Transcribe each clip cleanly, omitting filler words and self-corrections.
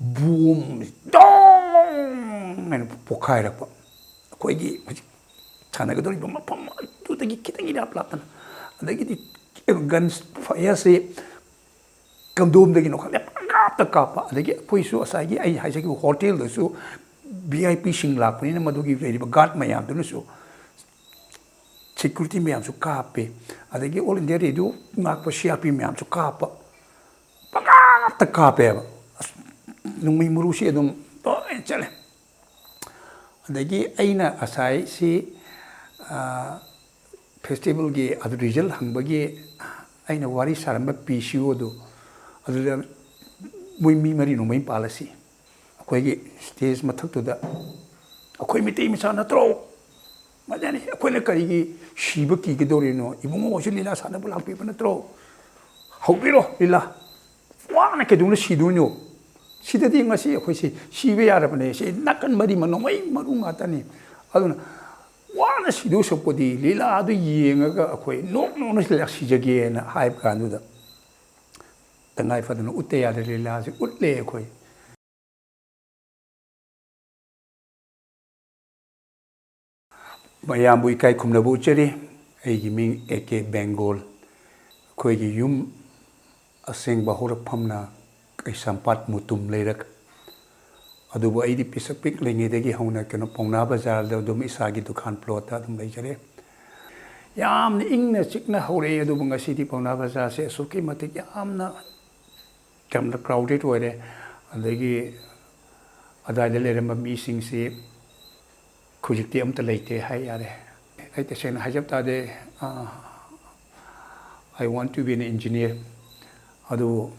boom dong and pokairapa koigi Chanagadori Mapama to the kitty up Latin and they get guns fire say come doom the the kappa they get Puisu Asagi I hotel the so VIP shing lap in a Madugi very got my arm to so security me am so cape and they get all in there they do mark for shipping me am so kappa the cape Numi Murushi Adum Chale. The gay Aina Asai see festival gay at the result Hangbagi Aina Wari Saramba Pishuodo other than Wimmy Marino main policy. Aquagi stays Matuk to the Aquimity Misana throw. Madani, Aquilakari, Shibaki Gidorino, even more Leela Sanabula people in a throw. How below Leela? One I can do she do know. She did not see a question. She be out of an age, not can marry Manaway, Marungatani. I don't know. One she do so for the Leela, the young away. No, she again, hype can do that. The knife of the Utea, the Leela, the Utlay away. Mayambu Kai Kumnabucheri, a Ming AK Bengol, Kogi Yum, a sing Bahora Pamna. Ay sampat mutum lerak adubo ay di pisa pik lengi degi hona kano pongna bazar da dum isagi dukan plota dum leijare yam ni ingna chikna hore adubo ngasi di pongna bazar se suki matik yamna kamna crowded wore adagi adai lere ma meeting se khujikti amta leite hai yare ai te sen hajab ta de I want to be an engineer adu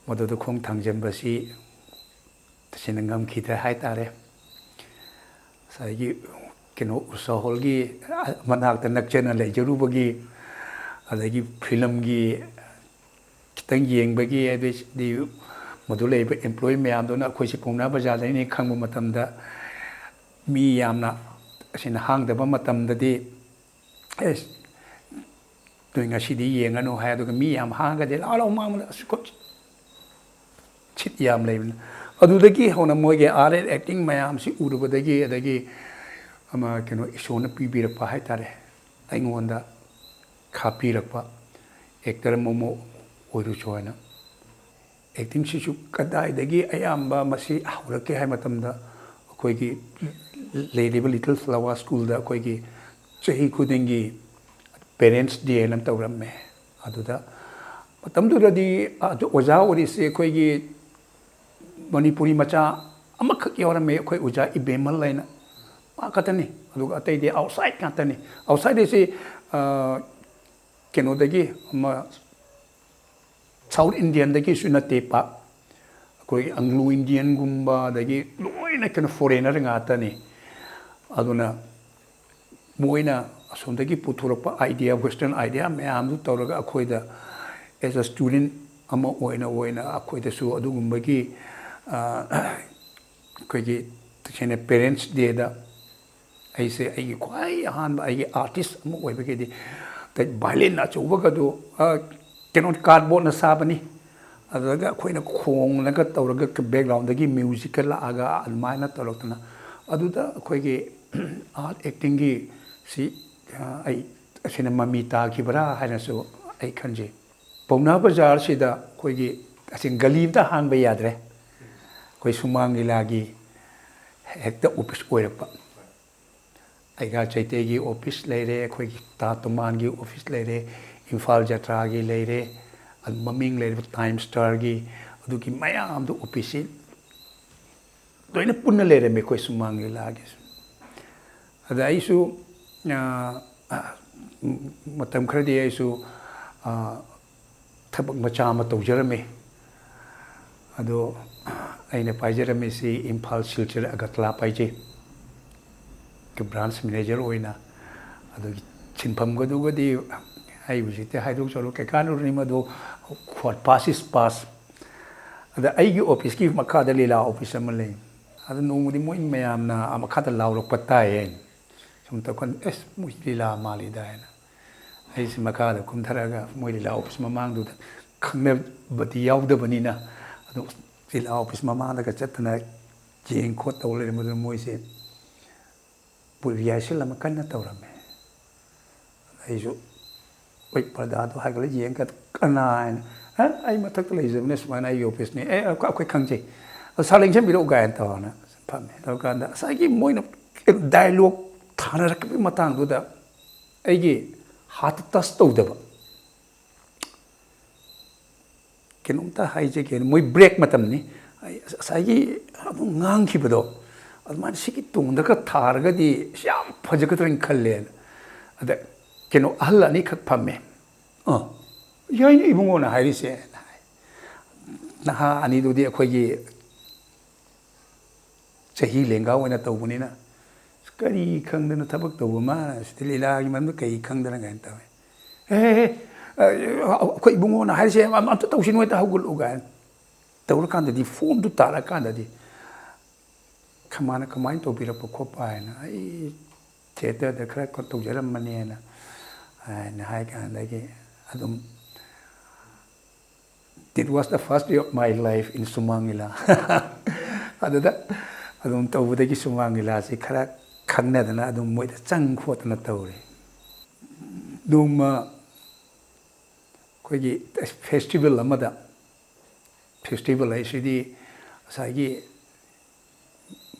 Mother Kong Tangjambasi, the Sinangam Kita Haitare. So you can also hold Manak the Nakjan and Jerubagi, and they give Filmgi, Kitangi, Bagi, which the Module employ me. I'm not Quishipuna Baja, any Kangmatamda, me Yamna, Sin Hang the Bamatam the day. Yes. Doing a shitty and I know how to me, I'm hungry, all of Mamma Scotch. Chit yam lane. I do the gay on a moge are acting my arms, Uruba the gay, the gay American shown a PB of Pahitare. I wonder Kapirapa, Hector Momo, Uruchoina. Acting she should die the gay I am Masi, Hurake Hamatamda, Koigi, Lady Little Flower School, the Koigi, Chehi Kudingi. Parents day and Taurame. Aduda. But Tamdura di Oja or is a Koigi Manipuri Macha, Amakaki or a me, Koi Uja, Ibemal line. Makatani, look at the outside Katani. Outside they say, Kenodagi, South Indian, the Kishuna Tepa, Koi Anglo Indian Gumba, the Gay, Loina can foreigner in Atani. Aduna Moina. So they give put idea, Western idea, may am to Toraga Aquida as a student, Amo Oina, Aquida so Adumagi, Quigi, the parents data. I say, I quite a hand by artist, that violin at Ovagado cannot cardboard a sabani. Other got quite a kong, like a Toraga background, they give musical aga and minor Torotana. Aduda Quigi art acting, see. I cinema mita kibra hanaso I kanji. Pona Bazar Sida Kogi, I think Galita Han Bayadre, Koi Sumangi Lagi, Hector Opus Oipa. I got Chaitegi office lady, Koi Tatumangi office lady, Infal Jatragi lady, and Mumming lady Time Stargi, Duki Mayam to Opisi. Doing a punna lady make Koi Sumangi Lagis. The issue. Matam Credi isu Tabak Machama to Jeremy. Ado Aina Pajeremy see impulse filter Agatla Paje. The branch manager Oina. Ado Chinpam Godugadi. I was it. I don't look. I can't remember what passes pass. The Aigi office give Makada Leela office a Malay. I don't know the moon may am na Amakata Lauro Patayen. Some token S. Muslila Mali Diana. I see Makada Kuntaraga, Moila office Mamang do that. ꯈꯪꯅꯕꯗꯤ ꯌꯥꯎꯗꯕꯅꯤꯅ ꯑꯗꯨꯝ ꯖꯤꯂꯥ office ꯃꯃꯥꯡꯗꯒ ꯆꯠꯇꯅ ꯌꯦꯡ ꯈꯣꯠ ꯇꯧ ꯂꯩꯔꯝꯕꯗꯨꯅ ꯃꯣꯏꯁꯦ rehearsal ꯑꯃ ꯀꯟꯅ ꯇꯧꯔꯝꯃꯦ ꯑꯩꯁꯨ ꯍꯣꯏ ꯄꯔꯗꯥꯗꯣ ꯍꯥꯏꯒꯠꯂ ꯌꯦꯡꯒ ꯀꯅꯥ ꯍꯥꯏꯅ ꯑꯩ ꯃꯊꯛꯇ ꯂꯩꯖꯕꯅꯦ ꯁꯨꯃꯥꯏꯅ ꯑꯩꯒꯤ ꯑꯣꯐꯤꯁꯅꯤ ꯑꯩꯈꯣꯏ ꯈꯪꯖꯩ ꯁꯥꯔ ꯂꯦꯡꯁꯟꯕꯤꯔꯛꯎ ꯀꯥꯏꯅ ꯇꯧꯔꯅ ꯐꯝꯃꯦ ꯇꯧꯔꯀꯥꯟꯗ ꯉꯁꯥꯏꯒꯤ ꯃꯣꯏꯅ ꯗꯥꯏꯂꯣꯛ ꯊꯥꯅꯔꯛꯈꯤꯕꯒꯤ ꯃꯇꯥꯡꯗꯨꯗ ꯑꯩꯒꯤ ꯍꯥꯔꯠꯇ ꯇꯁ ꯇꯧꯗꯕ ꯀꯩꯅꯣꯝꯇ ꯍꯥꯏꯖꯒꯦ ꯃꯣꯏ ꯕ꯭ꯔꯦꯛ ꯃꯇꯝꯅꯤ ꯉꯁꯥꯏꯒꯤ ꯑꯃꯨꯛ ꯉꯥꯡꯈꯤꯕꯗꯣ ꯑꯗꯨꯃꯥꯏꯅ ꯁꯤꯒꯤ ꯇꯨꯡꯗꯒ ꯊꯥꯔꯒꯗꯤ ꯌꯥꯝ ꯐꯖꯒꯗ꯭ꯔꯥꯅ ꯈꯜꯂꯦꯅ ꯑꯗ ꯀꯩꯅꯣ ꯑꯍꯜ ꯑꯅꯤꯈꯛ ꯐꯝꯃꯦ ꯌꯥꯏꯅꯦ ꯏꯕꯨꯡꯉꯣꯅ ꯍꯥꯏꯔꯤꯁꯦ ꯅꯍꯥ ꯑꯅꯤꯗꯨꯗꯤ ꯑꯩꯈꯣꯏꯒꯤ ꯆꯍꯤ ꯂꯦꯡꯒꯥ ꯑꯣꯏꯅ ꯇꯧꯕꯅꯤꯅ ꯀꯔꯤ ꯈꯪꯗꯅ ꯊꯕꯛ ꯇꯧꯕ ꯃꯥꯅ ꯁꯤꯗ ꯂꯤꯂꯥꯒꯤ ꯃꯔꯝꯗ ꯀꯔꯤ ꯈꯪꯗꯅ ꯀꯥꯏꯅ ꯇꯧꯋꯦ ꯑꯩꯈꯣꯏ ꯏꯕꯨꯡꯉꯣꯅ ꯍꯥꯏꯔꯤꯁꯦ ꯑꯝꯇ ꯇꯧꯁꯤ ꯅꯣꯏꯇ ꯍꯧꯒꯠꯂꯛꯎ ꯀꯥꯏꯅ ꯇꯧꯔꯀꯥꯟꯗꯗꯤ ꯐꯣꯝꯗꯨ ꯇꯥꯔꯀꯥꯟꯗꯗꯤ ꯈꯃꯥꯅ ꯀꯃꯥꯏꯅ ꯇꯧꯕꯤꯔꯛꯄ ꯈꯣꯠꯄ ꯍꯥꯏꯅ ꯑꯩ ꯊꯤꯌꯦꯇꯔꯗ ꯈꯔ ꯇꯧꯖꯔꯝꯕꯅꯦꯅ ꯍꯥꯏ ꯀꯥꯟꯗꯒꯤ ꯑꯗꯨꯝ it was the first day of my life in Sumang Lila ꯑꯗꯨꯗ ꯑꯗꯨꯝ ꯇꯧꯕꯗꯒꯤ Sumang Lilaꯁꯤ ꯈꯔ ꯈꯪꯅꯗꯅ ꯑꯗꯨꯝ ꯃꯣꯏꯗ ꯆꯪ ꯈꯣꯠꯇꯅ ꯇꯧꯔꯦ ꯅꯣꯡꯃ ꯑꯩꯈꯣꯏꯒꯤ ꯐꯦꯁꯇꯤꯚꯦꯜ ꯑꯃꯗ ꯐꯦꯁꯇꯤꯚꯦꯜ ꯍꯥꯏꯁꯤꯗꯤ ꯉꯁꯥꯏꯒꯤ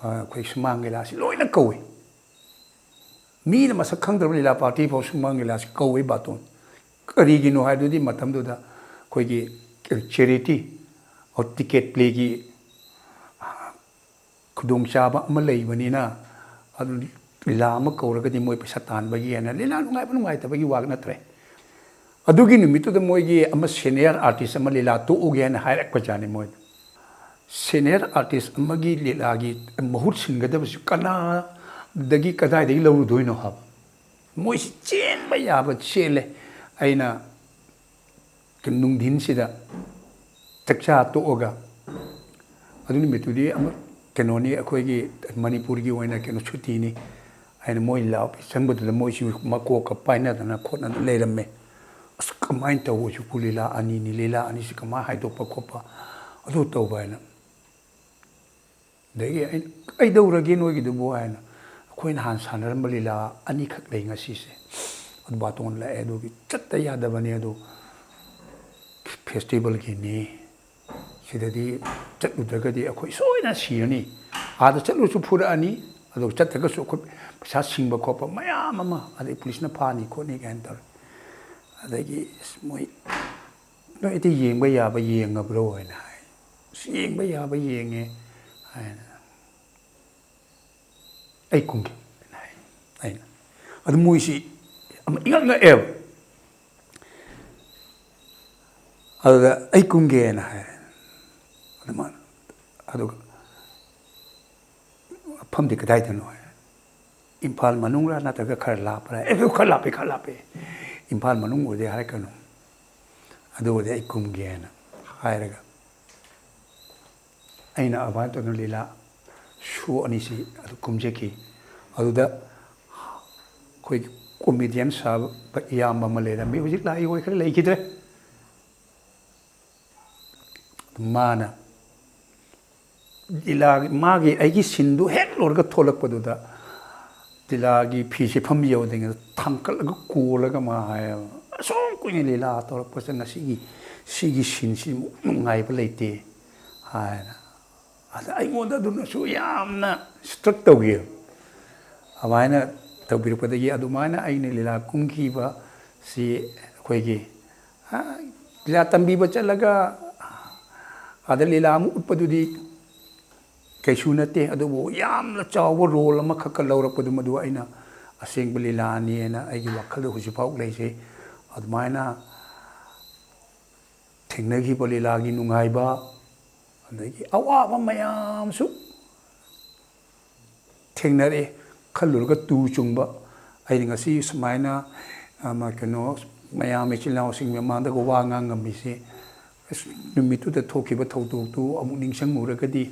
ꯑꯩꯈꯣꯏ Sumang Lilaꯁꯤ ꯂꯣꯏꯅ ꯀꯧꯏ ꯃꯤꯅ ꯃꯁꯛ ꯈꯪꯗ꯭ꯔꯕ ꯂꯤꯂꯥ ꯄꯥꯔꯇꯤ ꯐꯥꯎ Sumang Lilaꯁꯤ ꯀꯧꯏ ꯕꯥꯇꯣꯟ ꯀꯔꯤꯒꯤꯅꯣ ꯍꯥꯏꯕꯗꯨꯗꯤ ꯃꯇꯝꯗꯨꯗ ꯑꯩꯈꯣꯏꯒꯤ ꯆꯦꯔꯤꯇꯤ ꯇꯤꯀꯦꯠ ꯄ꯭ꯂꯦꯒꯤ ꯈꯨꯗꯣꯡꯆꯥꯕ ꯑꯃ ꯂꯩꯕꯅꯤꯅ ꯑꯗꯨ ꯂꯤꯂꯥ ꯑꯃ ꯀꯧꯔꯒꯗꯤ ꯃꯣꯏ ꯄꯩꯁꯥ ꯇꯥꯟꯕꯒꯤ ꯍꯥꯏꯅ ꯂꯤꯂꯥ ꯅꯨꯡꯉꯥꯏꯕ ꯅꯨꯡꯉꯥꯏꯇꯕꯒꯤ ꯋꯥ ꯅꯠꯇ꯭ꯔꯦ ꯑꯗꯨꯒꯤ ꯅꯨꯃꯤꯠꯇꯨꯗ ꯃꯣꯏꯒꯤ ꯑꯃ ꯁꯦꯅꯤꯌꯔ ꯑꯥꯔꯇꯤꯁ ꯑꯃ ꯂꯤꯂꯥ ꯇꯣꯛꯎꯒꯦ ꯍꯥꯏꯅ ꯍꯥꯏꯔꯛꯄꯖꯥꯠꯅꯤ ꯃꯣꯏꯗ ꯁꯦꯅꯤꯌꯔ ꯑꯥꯔꯇꯤꯁ ꯑꯃꯒꯤ ꯂꯤꯂꯥꯒꯤ ꯃꯍꯨꯠ ꯁꯤꯟꯒꯗꯕꯁꯤ ꯀꯅꯥꯗꯒꯤ ꯀꯗꯥꯏꯗꯒꯤ ꯂꯧꯔꯨꯗꯣꯏꯅꯣ ꯍꯥꯏꯕ ꯃꯣꯏꯁꯤ ꯆꯦꯟꯕ ꯌꯥꯕ ꯆꯦꯜꯂꯦ ꯑꯩꯅ ꯅꯨꯡꯊꯤꯟꯁꯤꯗ ꯆꯥꯛꯆꯥ ꯇꯣꯛꯑꯒ ꯑꯗꯨ ꯅꯨꯃꯤꯠꯇꯨꯗꯤ ꯑꯃꯨꯛ ꯀꯩꯅꯣꯅꯤ ꯑꯩꯈꯣꯏꯒꯤ ꯃꯅꯤꯄꯨꯔꯒꯤ ꯑꯣꯏꯅ ꯀꯩꯅꯣ ꯁꯨꯇꯤꯅꯤ ꯑꯩꯅ ꯃꯣꯏ ꯆꯪꯕꯗꯨꯗ ꯃꯣꯏꯁꯨ ꯃꯀꯣꯛꯀ ꯄꯥꯏꯅꯗꯅ ꯈꯣꯠꯅꯗꯅ ꯂꯩꯔꯝꯃꯦ ꯑꯁ ꯀꯃꯥꯏꯅ ꯇꯧꯕꯁꯨ ꯂꯤꯂꯥ ꯑꯅꯤꯅꯤ ꯂꯤꯂꯥ ꯑꯅꯤꯁꯤ ꯀꯃꯥꯏꯅ ꯍꯥꯏꯗꯣꯛꯄ ꯈꯣꯠꯄ ꯑꯗꯨ ꯇꯧꯕ ꯍꯥꯏꯅ ꯑꯗꯒꯤ ꯑꯩꯅ ꯀꯩꯗꯧꯔꯒꯦ ꯅꯣꯏꯒꯤꯗꯨꯕꯨ ꯍꯥꯏꯅ ꯑꯩꯈꯣꯏ ꯅꯍꯥꯟ ꯁꯥꯟꯅꯔꯝꯕ ꯂꯤꯂꯥ ꯑꯅꯤꯈꯛ ꯂꯩ ꯉꯁꯤꯁꯦ ꯑꯗꯨ ꯕꯥꯇꯣꯟ ꯂꯥꯛꯑꯦ ꯑꯗꯨꯒꯤ ꯆꯠꯇ ꯌꯥꯗꯕꯅꯤ ꯑꯗꯨ ꯐꯦꯁꯇꯤꯚꯦꯜꯒꯤꯅꯤ ꯁꯤꯗꯗꯤ ꯆꯠꯂꯨꯗ꯭ꯔꯒꯗꯤ ꯑꯩꯈꯣꯏ ꯁꯣꯏꯅ ꯁꯤꯔꯅꯤ ꯑꯥꯗ ꯆꯠꯂꯨꯁꯨ ꯐꯨꯔꯛꯑꯅꯤ ꯑꯗꯨꯒ ꯆꯠꯇ꯭ꯔꯒꯁꯨ ꯑꯩꯈꯣꯏ ꯄꯩꯁా ꯁꯤꯡꯕ ꯈꯣꯠꯄ ꯃꯌꯥꯝ ꯑꯃ ꯑꯗꯩ ꯄꯨꯂꯤꯁꯅ ꯐꯥꯅꯤ ꯈꯣꯠꯅꯤ ꯀꯥꯏꯅ ꯇꯧꯔꯦ ꯑꯗꯒꯤ ꯃꯣꯏ ꯅꯣꯏꯗꯤ ꯌꯦꯡꯕ ꯌꯥꯕ ꯌꯦꯡꯉꯕ꯭ꯔꯣ ꯍꯥꯏꯅ ꯍꯥꯏ ꯌꯦꯡꯕ ꯌꯥꯕ ꯌꯦꯡꯉꯦ ꯍꯥꯏꯅ ꯑꯩ ꯀꯨꯝꯒꯦ ꯍꯥꯏ ꯑꯩꯅ ꯑꯗꯨ ꯃꯣꯏꯁꯤ ꯑꯃ ꯏꯉꯛ ꯉꯛꯑꯦꯕ ꯑꯗꯨꯗ ꯑꯩ ꯀꯨꯝꯒꯦꯅ ꯍꯥꯏꯔꯦ ꯑꯗꯨꯃꯥꯏꯅ ꯑꯗꯨꯒ ꯃꯐꯝꯗꯤ ꯀꯗꯥꯏꯗꯅꯣ ꯍꯥꯏ ꯏꯝꯐꯥꯜ ꯃꯅꯨꯡꯔ ꯅꯠꯇ꯭ꯔꯒ ꯈꯔ ꯂꯥꯞꯄ꯭ꯔꯥ ꯈꯔ ꯂꯥꯞꯄꯦ ꯏꯝꯐꯥꯜ ꯃꯅꯨꯡ ꯑꯣꯏꯔꯗꯤ ꯍꯥꯏꯔꯛꯀꯅꯨ ꯑꯗꯨ ꯑꯣꯏꯔꯗꯤ ꯑꯩ ꯀꯨꯝꯒꯦꯅ ꯍꯥꯏꯔꯒ ꯑꯩꯅ ꯑꯗꯨꯃꯥꯏꯅ ꯇꯧꯗꯅ ꯂꯤꯂꯥ ꯁꯣ ꯑꯅꯤꯁꯤ ꯑꯗꯨ ꯀꯨꯝꯖꯈꯤ ꯑꯗꯨꯗ ꯑꯩꯈꯣꯏꯒꯤ ꯀꯣꯃꯦꯗꯤꯌꯟ ꯁꯥꯕ ꯏꯌꯥꯝꯕ ꯑꯃ ꯂꯩꯔꯝꯃꯤ ꯍꯧꯖꯤꯛ ꯂꯥꯛꯏ ꯍꯣꯏ ꯈꯔ ꯂꯩꯈꯤꯗ꯭ꯔꯦ ꯃꯥꯅ ꯂꯤꯂꯥꯒꯤ ꯃꯥꯒꯤ ꯑꯩꯒꯤ ꯁꯤꯟꯗꯨ ꯍꯦꯛ ꯂꯣꯏꯔꯒ ꯊꯣꯛꯂꯛꯄꯗꯨꯗ ꯂꯤꯂꯥꯒꯤ ꯐꯤꯁꯦ ꯐꯝ ꯌꯧꯗ꯭ꯔꯤꯉꯩꯗ ꯊꯥꯡꯀꯠꯂꯒ ꯀꯣꯜꯂꯒ ꯃꯥ ꯍꯥꯏꯌꯦꯕ ꯑꯁꯨꯛ ꯀꯨꯏꯅ ꯂꯤꯂꯥ ꯇꯧꯔꯛꯄꯁꯦ ꯁꯤꯒꯤ ꯁꯤꯟꯁꯤ ꯅꯨꯡꯉꯥꯏꯕ ꯂꯩꯇꯦ ꯍꯥꯏꯅ ꯑꯗ ꯑꯩꯉꯣꯟꯗ ꯑꯗꯨꯅꯁꯨ ꯌꯥꯝꯅ ꯁꯇ꯭ꯔꯛ ꯇꯧꯈꯤꯕ ꯑꯗꯨꯃꯥꯏꯅ ꯇꯧꯕꯤꯔꯛꯄꯗꯒꯤ ꯑꯗꯨꯃꯥꯏꯅ ꯑꯩꯅ ꯂꯤꯂꯥ ꯀꯨꯝꯈꯤꯕꯁꯤ ꯑꯩꯈꯣꯏꯒꯤ ꯂꯤꯂꯥ ꯇꯝꯕꯤꯕ ꯆꯠꯂꯒ ꯑꯗ ꯂꯤꯂꯥ ꯑꯃ ꯎꯠꯄꯗꯨꯗꯤ ꯀꯩꯁꯨ ꯅꯠꯇꯦ ꯑꯗꯨꯕꯨ ꯌꯥꯝꯅ ꯆꯥꯎꯕ ꯔꯣꯜ ꯑꯃꯈꯛꯀ ꯂꯧꯔꯛꯄꯗꯨ ꯃꯗꯨ ꯑꯩꯅ ꯑꯁꯦꯡꯕ ꯂꯤꯂꯥꯅꯤꯅ ꯑꯩꯒꯤ ꯋꯥꯈꯜꯗ ꯍꯧꯖꯤꯛꯐꯥꯎ ꯂꯩꯖꯩ ꯑꯗꯨꯃꯥꯏꯅ ꯊꯦꯡꯅꯈꯤꯕ ꯂꯤꯂꯥꯒꯤ ꯅꯨꯡꯉꯥꯏꯕ ꯑꯗꯒꯤ ꯑꯋꯥꯕ ꯃꯌꯥꯝꯁꯨ ꯊꯦꯡꯅꯔꯛꯑꯦ ꯈꯜꯂꯨꯔꯒ ꯇꯨ ꯆꯨꯡꯕ ꯑꯩꯅ ꯉꯁꯤ ꯁꯨꯃꯥꯏꯅ ꯀꯩꯅꯣ ꯃꯌꯥꯝ ꯏꯆꯤꯜ ꯏꯅꯥꯎꯁꯤꯡ ꯃꯃꯥꯡꯗꯒ ꯋꯥ ꯉꯥꯡ ꯉꯝꯃꯤꯁꯦ ꯅꯨꯃꯤꯠꯇꯨꯗ ꯊꯣꯛꯈꯤꯕ ꯊꯧꯗꯣꯛꯇꯨ ꯑꯃꯨꯛ ꯅꯤꯡꯁꯤꯡꯉꯨꯔꯒꯗꯤ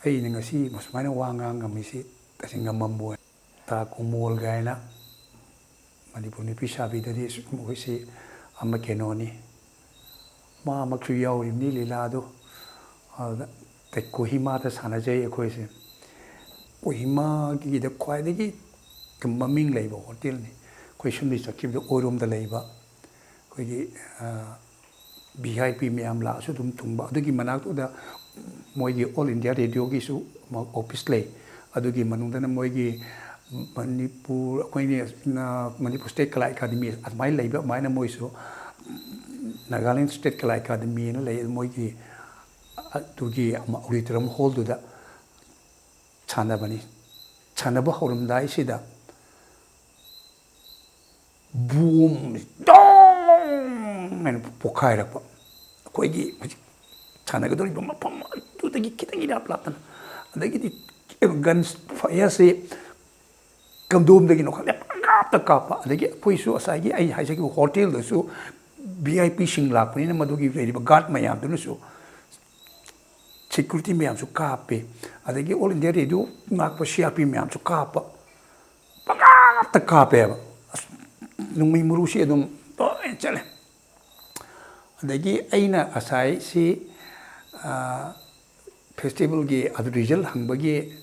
ꯑꯩꯅ ꯉꯁꯤ ꯁꯨꯃꯥꯏꯅ ꯋꯥ ꯉꯥꯡ ꯉꯝꯃꯤꯁꯤ ꯇꯁꯦꯡ ꯉꯝꯃꯝꯕꯣꯏ ꯇꯥ ꯀꯨꯃꯣꯜ ꯒꯥꯏꯅ ꯃꯅꯤꯄꯨꯔ ꯅꯨꯄꯤ ꯁꯥꯕꯤꯗꯗꯤ ꯃꯈꯣꯏꯁꯤ ama kenoni ma maksu yauri ni Leela do te Kohima ta sanajai akhoi se Kohima gi da khwai de gi maming leiba hotel ni khoi sum ni chakib do orom da leiba khoi gi VIP myam la su dum thungba adugi manak to da moi gi All India Radio gi su office lei adugi manung da na moi gi Manipur khoi ni na Manipur State Kala Academy admai leiba mai na moi su Nagaland State Kala Academy na lei moi gi adugi auditorium hall do da chana bani chana ba horum dai si da boom dong men pokai ra pa koi gi chana ga dori ma pam tu ta gi kitang ida platan da gi di gan fire se kam dom da gi no khale ta ka pa da gi poi su asai gi ai hai se gi hotel da su VIP sing lak ni na madu gi re ba guard ma yam tu su security mayam su ka pe adagi All India Radio ngak pa CRP mayam su ka pa ta ka pe nung mai muru si adum to chale adagi aina asai si festival gi adu result hangba gi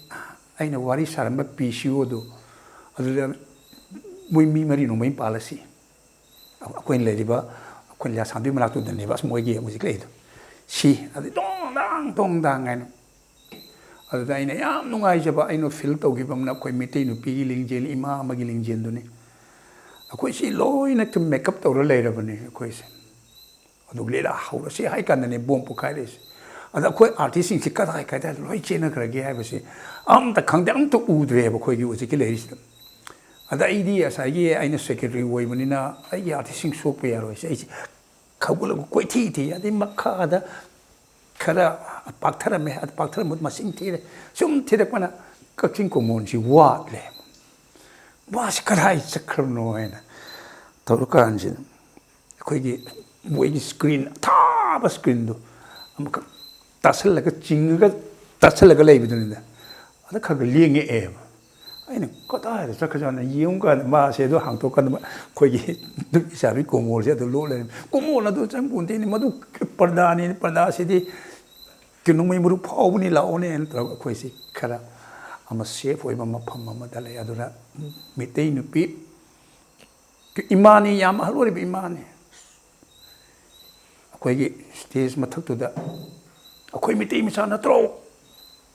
aina wari saramba PCO do adu moi mi mari no mai policy akoin le riba akoin ya sandu malak tu dane bas moi gi music le do si adu tong dang ngai no adu dai na yam nungai jaba aino feel to gi bamna koi mitei nu pi lingjel ima ma gi lingjel do ni akoi si loi na to makeup to le ra bani akoi se adu Leela haura si hai kan ne bom pu khai le se adu akoi artist sing ka dai ka da loi chena kra ge hai ba se am ta khang dang to u dre ba koi gi u ki le ri adu idea sa gi aina secretary woi bani na ai artist sing so pe ya ro se khagul koi thi thi adi makha da khara pakthara me at pakthara mut masing thire sum thire pana kaking ko mon si wa le wa si karai chakram no ena to ka anjin khoi gi moi gi screen Thaba screen do am ka tasal la ka ching ga tasal la ga lei bidun da ada kha ga lieng e aina ko ta da chakha jana yung ka ma se do hang to kan khoi gi du sa ri ko mo se do lo le ko mo na do chang bun te ni madu parda se di kinung mai muru phau ni la one en tra khoi si khara ama safe oi ma pham ma da le adura mitei nu pi imani yam halori bi imani khoi gi stage ma thak tu da khoi mitei mi sa na tro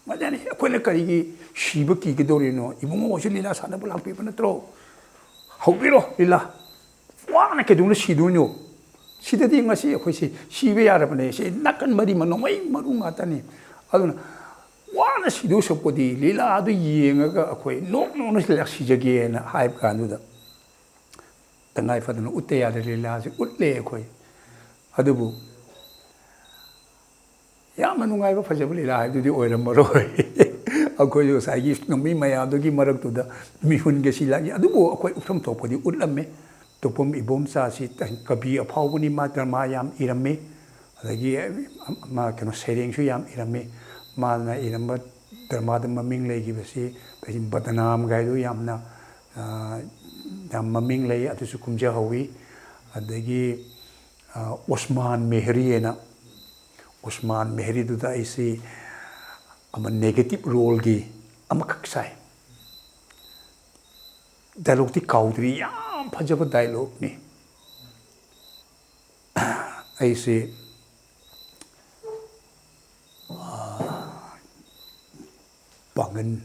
ma jani khoi le kari gi shiba ki gi dori no ibungo si Leela sa na bula pi pa na tro hau bi ro Leela wa na ke dung na si du no sida di ngasi khoi si sibe ya ra bane se nakan mari ma no mai maru nga ta ni aduna wa na si du so ko di Leela adu yenga ga khoi no no na le si jage na hype ka nu da tangai fa nu utte ya de Leela se utle khoi adu bu ya manu ngai ba fajabu Leela adu di oiram ro akhoi yo sai gi no mi maya adu gi marak tu da mi hun ge si la gi adu bu akhoi utham to ko di utlamme to pom ibom sa si kabi aphau ni ma drama yam irame adagi ma keno sereng su yam irame ma na iramba drama da maming lei gi basi tajin badanam gai do yam na yam maming lei atu su kumja hawi adagi Osman Meheri na Osman Meheri du da isi ama negative role gi ama kaksai dialogue ti kaudri yam phajaba dialogue ni aise pangan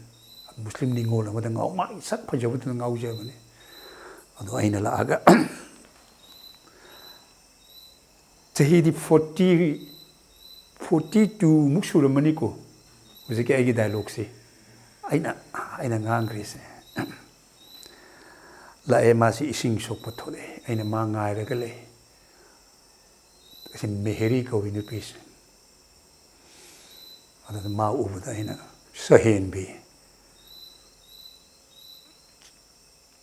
Muslim ni ngol ma da ngau ma sak phajaba tu ngau je bani ado aina la aga chahi di 42 muksura mani ko use ke agi dialogue se aina ngang kri se la ema si ising sok pathole aina ma ngai ra gale sin Meheri ko win peace ada ma ubu da aina sahen bi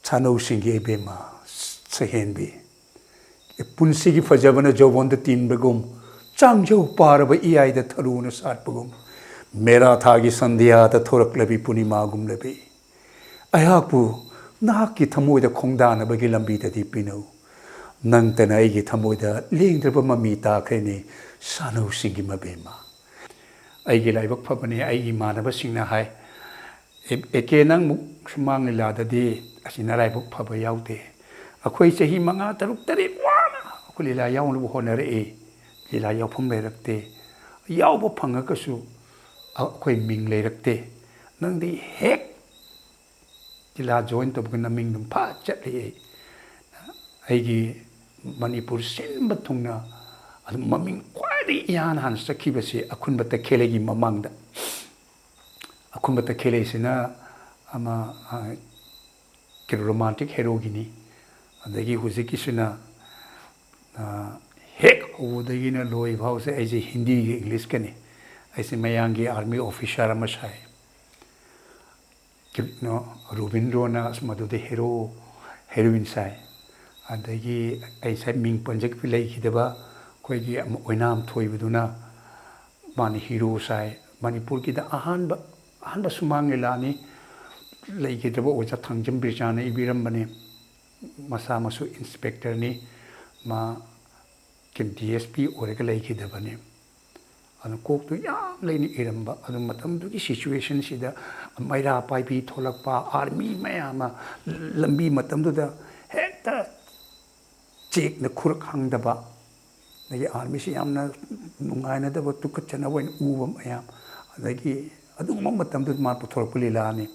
chano singi be ma sahen bi punsi gi fajabana jawon da tin begum changjo par ba iai da tharu na sat begum mera tha gi sandhya da thorak labi punima gum labi ayapu na ki thamoi da khongda na bagi lambi da di pino nang tana aigi thamoida lengdraba mami takhreini sanu singi mabema aigi laibak phabani aigi manaba singna hai eke nang muk sumang lila dadi asina laibak phaba yaude akhoi chahi manga taruk tari wana akhoi lila yaunu honare e lila yaupum leirakte yauba phangakasu akhoi ming leirakte nangdi hek lila join tobgana ming dum pha chatli aigi Manipur sinba thungna adu maming kwadi yan han sakibase Akhunba Takhellei gi mamangda Akhunba Takhellei sina ama ke romantic hero gini adagi huziki sina hek hodagi na loi bhause aise Hindi gi English kani aise mayangi army officer ama sai no Rubindro na asmadu de hero heroine sai adagi aisa ming panjak pilai khidaba koi gi oinam thoibuduna mani hero sai Manipur ki da ahanba sumang elani lei khidaba oja thangjam birjana ibiram bane masa masu inspector ni ma kim DSP orega lei khidaba ne anu kok tu yam leini iramba anu matam du ki situation sida maira pai bi tholakpa army mayama lambi matam du da hekta chek na khurak hangdaba nagi army si yamna nungaina da tukachana wain uwa mayam adagi adu matam du ma puthorpuli Leela ni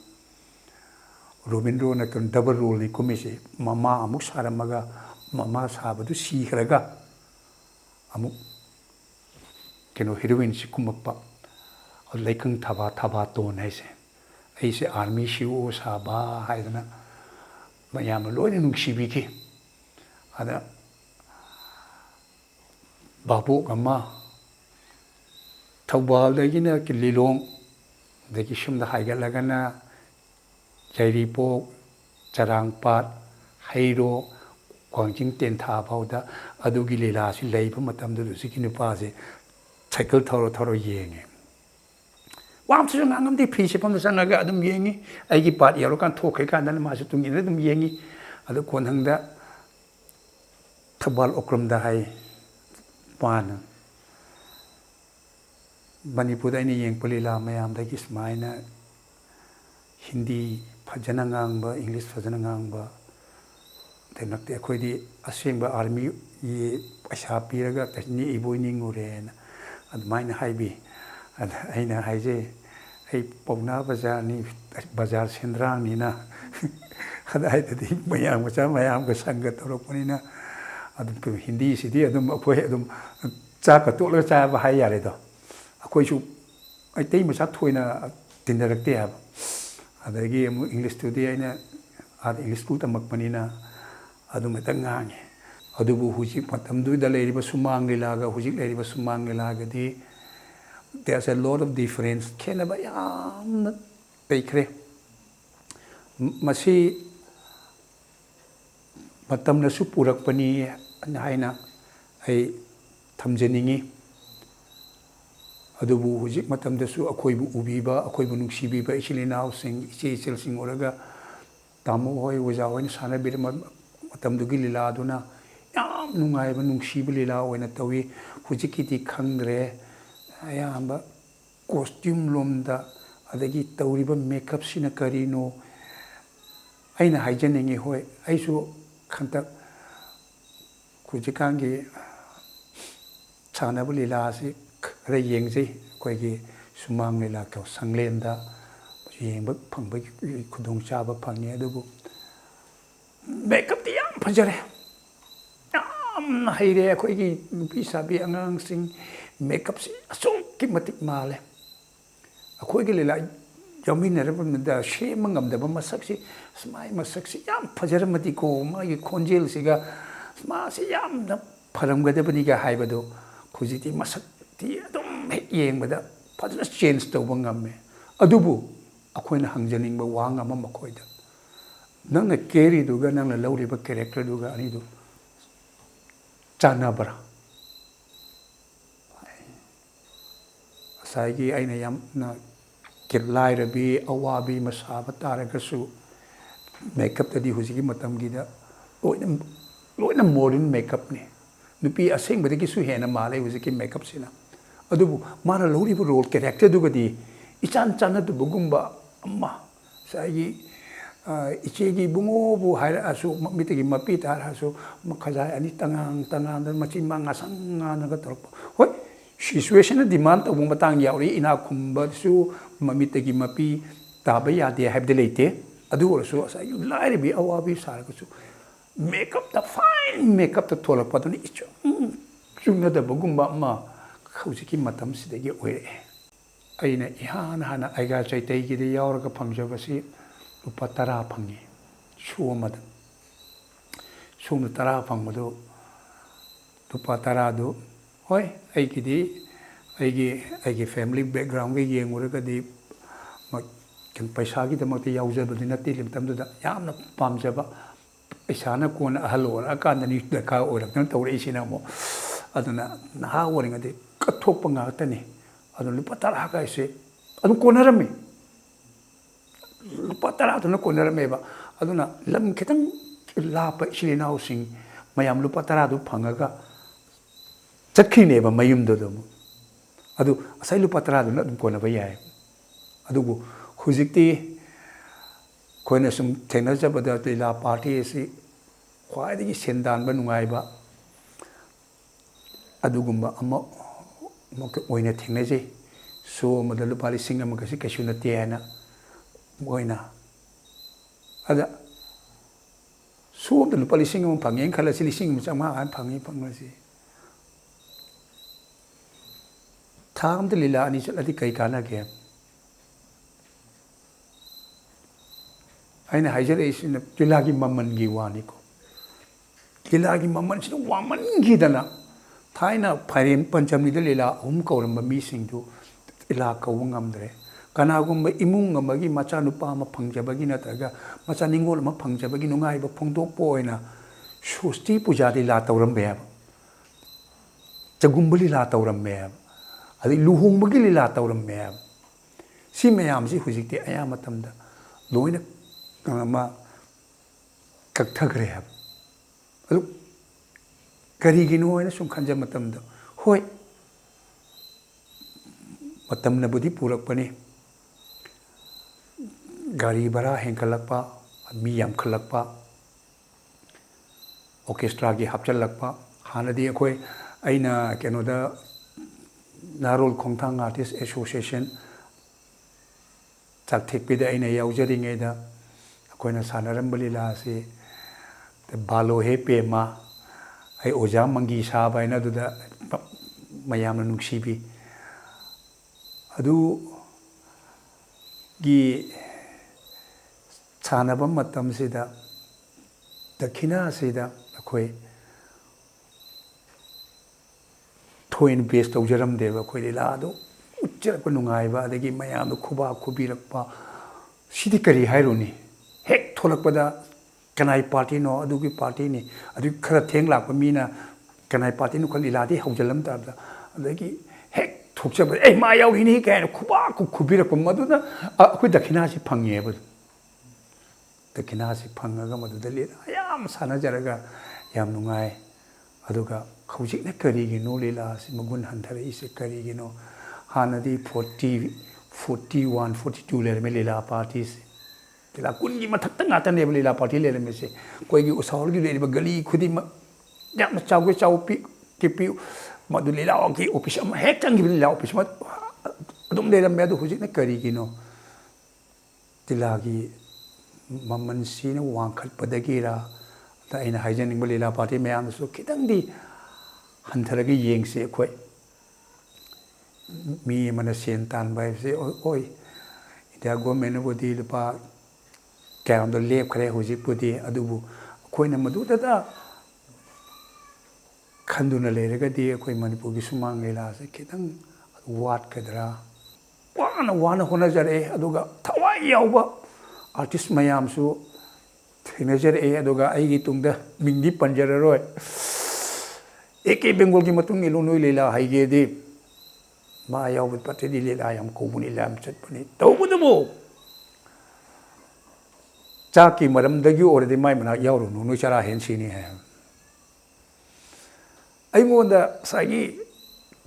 Robindro na kan double role ni kumisi mama amuk saramaga mama sabadu si kharaga amuk keno heroine si kumappa Leikang Thabaton haise aise army si o saba haidana mayam loina nungsibi ki ada babu gama Thambal dagina ki lilong dagi shimda haigalagana Hairibo charangpat hairo kwangjing ten tha phauda adugi Leela si leiba matam du sikini pa se cycle thoro yenge wam chu ngam di phi se pam sanaga adum yengi aigi pat yaro kan thokai kan dan ma su tungi dum yengi adu kon hangda Thambal okram da hai pana Manipur da ni yeng Leela mayam da gi smaina Hindi fajana ngangba English fajana ngangba tenakte akhoi asengba army ye paisa piraga tasni iboining urena admaina haibi aina haije ai pauna bazar sendrang ni na hadai dadi mayam ga sanga toropani na adu Hindi sidi adum akhoi adum cha ka tokla cha ba hai yare do akhoi su ai tei masa thoina tindarakte ha adagi English study aina English school tamakpanina adu mata ngange adubu hujik matam du da leiriba sumang Leela ga hujik leiriba sumang Leela ga di there's a lot of difference khenaba yam peikre masi matam na su purakpani haina ai thamjaningi adubu hujik matam da su akhoi bu ubiba akhoi bu nungsibiba ichilinaw sing ichil sing oraga tamu hoi waja hoi sana bir matam du gi Leela aduna yam nungai ba nungsiba Leela oina tawi hujikiti khangre ayamba costume lomda adagi tawriba makeup sina karino aina haijaningi hoi aisu khanta hujikangi chana bu Leela si ra yengji koigi sumang Leela ka sanglenda yengba phangba khudong chaba phangni adubu makeup ti yam phajare yam haire koigi nupi sabi angang sing makeup si asuk ki matik male akoigi Leela yaminare bunda shema ngamdaba masak si smai masak si yam phajare mati ko magi khonjel siga ma si yam na pharamgadabani ga haibado khujiti masak ti adum yengbada fajana change tawba ngamme adubu akoina hangjaningba wang ama makoida nangna carry duga nangna lawriba character duga ani du chanabra saigi aina yam na kirlai rabi awabi masaba taragasu makeup tadi husigi matam gida oina loina modern makeup ni nupi aseng bade ki su hena male uji ki makeup sina adubu mana lori bu role character du gadi ichan chana du bugumba amma sai iche gi bungo bu haira asu mite gi mapi tar asu makhaja ani tangang tangang dan machin manga sanga na ga torp hoi situation demand to bung batang yauri ina khumba su mamite gi mapi taba ya de have de late adu so sai lai bi awabi sar ko su makeup the fine makeup the tola patuni ichu chungna da bugumba ma khauji ki matam sidagi oire aina ihan hana aiga chaitai gi de yaur ka phamjaba si lupa tara phangi suamad sum tara phangmadu lupa tara do hoi aigi di aigi family background gi yengure ka di ma kin paisa gi damakti yaujaba dina ti limtam da yamna pamjaba isana kon ahalo akanda ni da ka orak tan tawre isina mo aduna na woringa de kathok panga tani adu lupa tara ka ise adu konarami lupa tara adu na konarami ba aduna lam khitang lapa isilina using mayam lupa tara du phangaga chakkhine ba mayum do do adu asai lupa tara du na dum kona ba yai adu hujikti koina sum thengna jabada Leela party si khwaidagi sendan ba nungai ba adugumba amma mok oina thengna je so madalu pali singa magasi kashuna tiana oina ada so madalu pali singa mo phangeng khala sili singa chama an phangi phangasi tham de Leela ani chalati kai kana ke aina hajar isin Leela gi mamman gi wani ko Leela gi mamman sin waman gi dana thaina pharim panchamni de Leela kauram mi sing du Leela kawngam dre kana gumba imung amagi macha nupa ma phangjabagi na taga macha ningol ma phangjabagi nungai ba phongdok poina shusti puja de Leela tawram be chagumbali Leela tawram be adi luhongbagi Leela tawram be si mayam si hujikti aya matamda loina ma kakthagre hab adu karigino ina sum khanja matamda hoi matamna budi purak pani gari bara henkalakpa mi yam khalakpa orchestra gi hapchalakpa hanadi khoi aina kenoda narol khongthang artist association chakthekpida aina yaujari da koina sanaram Leela si Balohe Pema ai Oja Mangi saba ina duda mayamna nungsibi adu gi sanaba matam sida dakhina sida akoi thoin base tawjaram deba khoi Leela adu uchjarpa nungai ba adagi mayam khuba khubirakpa sidi kari hairuni hek tholakpada kanai party no adugi party ni adu khara thenglakpa mina kanai party no khali Leela di haujalam ta adagi hek thokjaba ei ma yauri ni kai khuba khubirakpa maduna akoi dakhina si phangye ba dakhina si phangaga maduda Leela yam sanajaraga yam nungai aduga khawjik na kari gi no Leela si magun hanthare ise kari gi no hanadi 41 42 le me Leela parties Leela kungi mathakta ngata ne Leela party le me se koi gi usawal gi le gali khudi ma yam chawge chawpi kipi madu Leela gi office ma hek tang gi Leela office ma adum le me adu hujik na kari gi no Leela gi mamman si na wangkhat padagi ra ta ina haijaning Leela party me am so kitang di hanthara gi yeng se khoi mi mana sen tan bai se oi ida government body lupa kayam do lep khare hujik body adubu khoina madu da khanduna lerega di khoi Manipur gi sumang Leela se kitang wat kadra wana hona jare aduga thawai yauba artist mayam su thengajare aduga aigi tungda mingdi panjararoi AK Bengol gi matung ilunoi Leela haige di ma yaubut pati di Leela yam kobuni lam chatpani tawbudubu chaki maram dagi ordi mai mana yauru no chara hen sini hai ꯑꯩꯉꯣꯟꯗ ꯉꯁꯥꯏꯒꯤ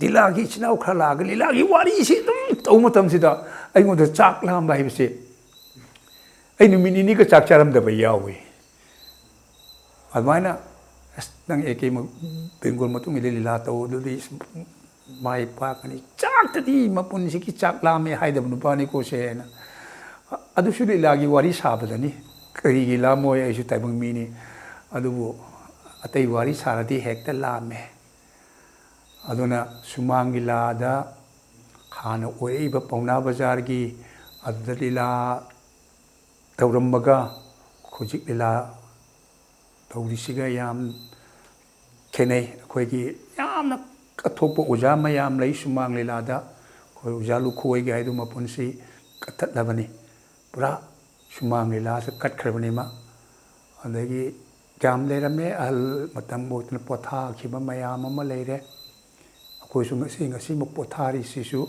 ꯂꯤꯂꯥꯒꯤ ꯏꯆꯤꯟ ꯏꯅꯥꯎ ꯈꯔ ꯂꯥꯛꯑꯒ ꯂꯤꯂꯥꯒꯤ ꯋꯥꯔꯤꯁꯤ ꯑꯗꯨꯝ ꯇꯧꯕ ꯃꯇꯝꯁꯤꯗ ꯑꯩꯉꯣꯟꯗ ꯆꯥꯛ ꯂꯥꯝꯕ ꯍꯥꯏꯕꯁꯦ ꯑꯩ ꯅꯨꯃꯤꯠ ꯅꯤꯅꯤꯒ ꯆꯥꯛ ꯆꯥꯔꯝꯗꯕ ꯌꯥꯎꯏ ꯑꯗꯨꯃꯥꯏꯅ ꯑꯁ ꯅꯪ ꯑꯦꯀꯦ ꯕꯦꯡꯒꯣꯜ ꯃꯇꯨꯡ ꯏꯟꯅ ꯂꯤꯂꯥ ꯇꯧ ꯑꯗꯨꯗꯤ ꯃꯥꯏ ꯄꯥꯛꯀꯅꯤ ꯆꯥꯛꯇꯗꯤ ꯃꯄꯨꯟꯁꯤꯒꯤ ꯆꯥꯛ ꯂꯥꯝꯃꯦ ꯍꯥꯏꯗꯕ ꯅꯨꯄꯥꯅꯤꯀꯣ ꯁꯦꯅ ꯑꯗꯨꯁꯨ ꯂꯤꯂꯥꯒꯤ ꯋꯥꯔꯤ ꯁꯥꯕꯗꯅꯤ ꯀꯔꯤꯒꯤ ꯂꯥꯝꯃꯣꯏ ꯑꯩꯁꯨ ꯇꯥꯏꯕꯪ ꯃꯤꯅꯤ ꯑꯗꯨꯕꯨ ꯑꯇꯩ ꯋꯥꯔꯤ ꯁꯥꯔꯗꯤ ꯍꯦꯛꯇ ꯂꯥꯝꯃꯦ ꯑꯗꯨꯅ ꯁꯨꯃꯥꯡ ꯂꯤꯂꯥꯗ ꯍꯥꯟꯅ ꯑꯣꯏꯔꯛꯏꯕ ꯄꯥꯎꯅꯥ ꯕꯖꯥꯔꯒꯤ ꯑꯗꯨꯗ ꯂꯤꯂꯥ ꯇꯧꯔꯝꯕꯒ ꯍꯧꯖꯤꯛ ꯂꯤꯂꯥ ꯇꯧꯔꯤꯁꯤꯒ ꯌꯥꯝ ꯈꯦꯠꯅꯩ ꯑꯩꯈꯣꯏꯒꯤ ꯌꯥꯝꯅ ꯀꯠꯊꯣꯛꯄ ꯑꯣꯖꯥ ꯃꯌꯥꯝ ꯂꯩ ꯁꯨꯃꯥꯡ ꯂꯤꯂꯥꯗ ꯑꯩꯈꯣꯏ ꯑꯣꯖꯥ ꯂꯨꯈꯣꯏꯒꯤ ꯍꯥꯏꯗꯨ ꯃꯄꯨꯟꯁꯤ ꯀꯠꯊꯠꯂꯕꯅꯤ ꯄꯨꯔꯥ ꯁꯨꯃꯥꯡ ꯂꯤꯂꯥꯁꯦ ꯀꯠꯈ꯭ꯔꯕꯅꯤ ꯃꯥ ꯑꯗꯒꯤ ꯀꯌꯥꯝ ꯂꯩꯔꯝꯃꯦ ꯑꯍꯜ ꯃꯇꯝ ꯑꯣꯏꯗꯅ ꯄꯣꯊꯥꯈꯤꯕ ꯃꯌꯥꯝ ꯑꯃ ꯂꯩꯔꯦ ꯑꯩꯈꯣꯏꯁꯨ ꯉꯁꯤꯃꯛ ꯄꯣꯊꯥꯔꯤꯁꯤꯁꯨ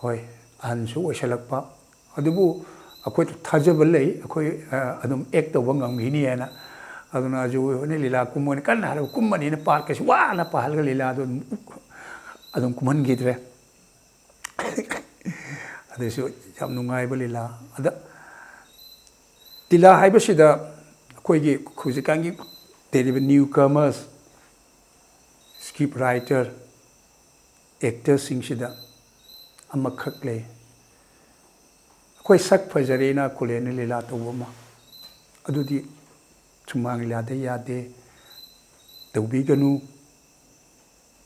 ꯍꯣꯏ ꯑꯍꯟꯁꯨ ꯑꯣꯏꯁꯜꯂꯛꯄ ꯑꯗꯨꯕꯨ ꯑꯩꯈꯣꯏꯗ ꯊꯥꯖꯕ ꯂꯩ ꯑꯩꯈꯣꯏ ꯑꯗꯨꯝ ꯑꯦꯛ ꯇꯧꯕ ꯉꯝꯈꯤꯅꯤ ꯍꯥꯏꯅ ꯑꯗꯨꯅ ꯑꯖꯨꯅ ꯂꯤꯂꯥ ꯀꯨꯝꯃꯣꯏꯅ ꯀꯟꯅ ꯍꯥꯏꯔꯒ ꯀꯨꯝꯃꯅꯤꯅ ꯄꯥꯠꯀꯁꯤ ꯋꯥꯅ ꯄꯥꯍꯜꯂꯒ ꯂꯤꯂꯥꯗꯣ ꯑꯗꯨꯝ ꯀꯨꯝꯍꯟꯈꯤꯗ꯭ꯔꯦ ꯑꯗꯨꯁꯨ ꯌꯥꯝ ꯅꯨꯡꯉꯥꯏꯕ ꯂꯤꯂꯥ ꯑꯗ ꯂꯤꯂꯥ ꯍꯥꯏꯕꯁꯤꯗ ꯑꯩꯈꯣꯏꯒꯤ ꯍꯧꯖꯤꯛꯀꯥꯟꯒꯤ ꯂꯩꯔꯤꯕ ꯅ꯭ꯌꯨ ꯀꯃꯔꯁ ꯁ꯭ꯀ꯭ꯔꯤꯞ ꯔꯥꯏꯇꯔ ꯑꯦꯛꯇꯔꯁꯤꯡꯁꯤꯗ ꯑꯃꯈꯛ ꯂꯩ ꯑꯩꯈꯣꯏ ꯁꯛ ꯐꯖꯔꯦꯅ ꯈꯨꯂꯦꯟꯅ ꯂꯤꯂꯥ ꯇꯧꯕ ꯑꯃ ꯑꯗꯨꯗꯤ ꯁꯨꯃꯥꯡ ꯂꯤꯂꯥꯗ ꯌꯥꯗꯦ ꯇꯧꯕꯤꯒꯅꯨ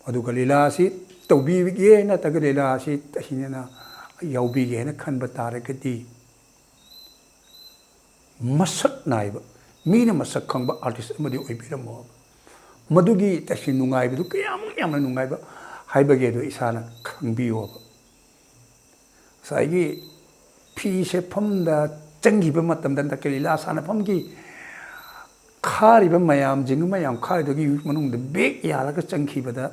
ꯑꯗꯨꯒ ꯂꯤꯂꯥ ꯑꯁꯤ ꯇꯧꯕꯤꯒꯦ ꯅꯠꯇ꯭ꯔꯒ ꯂꯤꯂꯥ ꯑꯁꯤ ꯇꯁꯦꯡꯅ ꯌꯥꯎꯕꯤꯒꯦ ꯍꯥꯏꯅ ꯈꯟꯕ ꯇꯥꯔꯒꯗꯤ ꯃꯁꯛ ꯅꯥꯏꯕ ꯃꯤꯅ ꯃꯁꯛ ꯈꯪꯕ ꯑꯥꯔꯇꯤꯁ ꯑꯃꯗꯤ ꯑꯣꯏꯕꯤꯔꯝꯃꯣꯕ ꯃꯗꯨꯒꯤ ꯇꯁꯦꯡ ꯅꯨꯡꯉꯥꯏꯕꯗꯨ ꯀꯌꯥꯃꯨꯛ ꯌꯥꯝꯅ ꯅꯨꯡꯉꯥꯏꯕ ꯍꯥꯏꯕꯒꯦ ꯑꯗꯨ ꯏꯁꯥꯅ ꯈꯪꯕꯤꯌꯣꯕ ꯉꯁꯥꯏꯒꯤ ꯐꯤ ꯁꯦꯠꯐꯝꯗ ꯆꯪꯈꯤꯕ ꯃꯇꯝꯗ ꯅꯠꯇ꯭ꯔꯒ ꯂꯤꯂꯥ ꯁꯥꯟꯅꯐꯝꯒꯤ ꯈꯥꯔꯤꯕ ꯃꯌꯥꯝꯁꯤꯡ ꯃꯌꯥꯝ ꯈꯥꯔꯤꯗꯨꯒꯤ ꯃꯅꯨꯡꯗ ꯕꯦꯛ ꯌꯥꯜꯂꯒ ꯆꯪꯈꯤꯕꯗ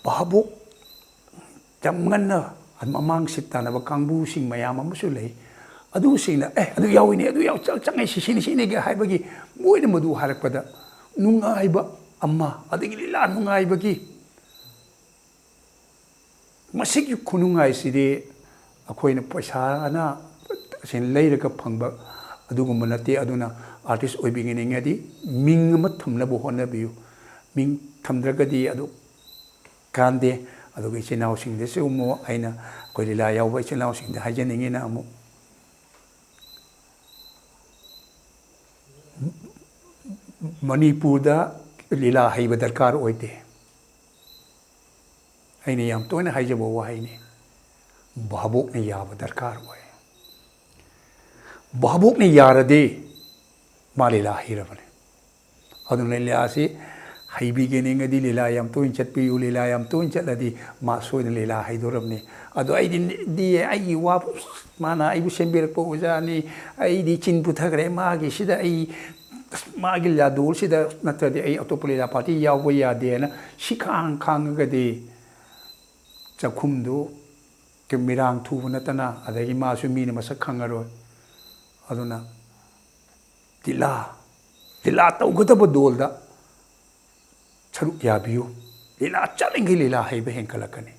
ꯚꯥꯕꯣꯛ ꯌꯥꯝ ꯉꯟꯅ ꯃꯃꯥꯡ ꯁꯤꯠ ꯇꯥꯟꯅꯕ ꯀꯥꯡꯕꯨꯁꯤꯡ ꯃꯌꯥꯝ ꯑꯃꯁꯨ ꯂꯩ ꯑꯗꯨꯁꯤꯡꯅ ꯑꯗꯨ ꯌꯥꯎꯏꯅꯦ ꯑꯗꯨ ꯆꯪꯉꯦ ꯁꯤꯅꯤꯒꯦ ꯍꯥꯏꯕꯒꯤ ꯃꯣꯏꯅ ꯃꯗꯨ ꯍꯥꯏꯔꯛꯄꯗ ꯅꯨꯡꯉꯥꯏꯕ ꯑꯃ ꯑꯗꯒꯤ ꯂꯤꯂꯥ ꯅꯨꯡꯉꯥꯏꯕꯒꯤ ꯃꯁꯤꯒꯤ ꯈꯨꯅꯨꯡꯉꯥꯏꯁꯤꯗꯤ ꯑꯩꯈꯣꯏꯅ ꯄꯩꯁꯥꯅ ꯂꯩꯔꯒ ꯐꯪꯕ ꯑꯗꯨꯒꯨꯝꯕ ꯅꯠꯇꯦ ꯑꯗꯨꯅ ꯑꯥꯔꯇꯤꯁ ꯑꯣꯏꯕꯤꯅꯤꯡꯉꯗꯤ ꯃꯤꯡ ꯑꯃ ꯊꯝꯅꯕ ꯍꯣꯠꯅꯕꯤꯌꯨ ꯃꯤꯡ ꯊꯝꯗ꯭ꯔꯒꯗꯤ ꯑꯗꯨ ꯀꯥꯟꯗꯦ ꯑꯗꯨꯒ ꯏꯆꯤꯜ ꯏꯅꯥꯎꯁꯤꯡꯗꯁꯨ ꯑꯃꯨꯛ ꯑꯩꯅ ꯑꯩꯈꯣꯏ ꯂꯤꯂꯥ ꯌꯥꯎꯕ ꯏꯆꯤꯜ ꯏꯅꯥꯎꯁꯤꯡꯗ ꯍꯥꯏꯖꯅꯤꯡꯉꯤꯅ ꯑꯃꯨꯛ ꯃꯅꯤꯄꯨꯔꯗ ꯂꯤꯂꯥ ꯍꯩꯕ ꯗꯔꯀꯥꯔ ꯑꯣꯏꯗꯦ ꯑꯩꯅ ꯌꯥꯝ ꯇꯣꯏꯅ ꯍꯥꯏꯖꯕ ꯋꯥꯍꯩꯅꯤ ꯚꯥꯕꯣꯛꯅ ꯌꯥꯕ ꯗꯔꯀꯥꯔ ꯑꯣꯏ ꯚꯥꯕꯣꯛꯅ ꯌꯥꯔꯗꯤ ꯃꯥ ꯂꯤꯂꯥ ꯍꯩꯔꯕꯅꯤ ꯑꯗꯨꯅ ꯂꯤꯂꯥ ꯑꯁꯤ ꯍꯩꯕꯤꯒꯅꯤꯡꯉꯗꯤ ꯂꯤꯂꯥ ꯌꯥꯝ ꯇꯣꯏꯅ ꯆꯠꯄꯤꯌꯨ ꯂꯤꯂꯥ ꯌꯥꯝ ꯇꯣꯏꯅ ꯆꯠꯂꯗꯤ ꯃꯥ ꯁꯣꯏꯗꯅ ꯂꯤꯂꯥ ꯍꯩꯗꯣꯔꯕꯅꯤ ꯑꯗꯣ ꯑꯩꯗꯤ ꯑꯩꯒꯤ ꯋꯥ ꯃꯥꯅ ꯑꯩꯕꯨ ꯁꯦꯝꯕꯤꯔꯛꯄ ꯑꯣꯖꯥꯅꯤ ꯑꯩꯗꯤ ꯆꯤꯟ ꯄꯨꯊꯈ꯭ꯔꯦ ꯃꯥꯒꯤꯁꯤꯗ ꯑꯩ ꯃꯥꯒꯤ ꯂꯤꯂꯥꯗꯣꯔꯁꯤꯗ ꯅꯠꯇ꯭ꯔꯗꯤ ꯑꯩ ꯑꯇꯣꯞꯄ ꯂꯤꯂꯥ ꯄꯥꯔꯇꯤ ꯌꯥꯎꯕ ꯌꯥꯗꯦꯅ ꯁꯤ ꯈꯥꯡꯉꯒꯗꯤ ꯆꯥꯛꯈꯨꯝꯗꯨ ꯃꯤꯔꯥꯡ ꯊꯨꯕ ꯅꯠꯇꯅ ꯑꯗꯒꯤ ꯃꯥꯁꯨ ꯃꯤꯅ ꯃꯁꯛ ꯈꯪꯉꯔꯣꯏ ꯑꯗꯨꯅ ꯂꯤꯂꯥ ꯇꯧꯒꯗꯕ ꯗꯣꯜꯗ ꯁꯔꯨꯛ ꯌꯥꯕꯤꯌꯨ ꯂꯤꯂꯥ ꯆꯠꯂꯤꯉꯩ ꯂꯤꯂꯥ ꯍꯩꯕ ꯍꯦꯟꯒꯠꯂꯛꯀꯅꯤ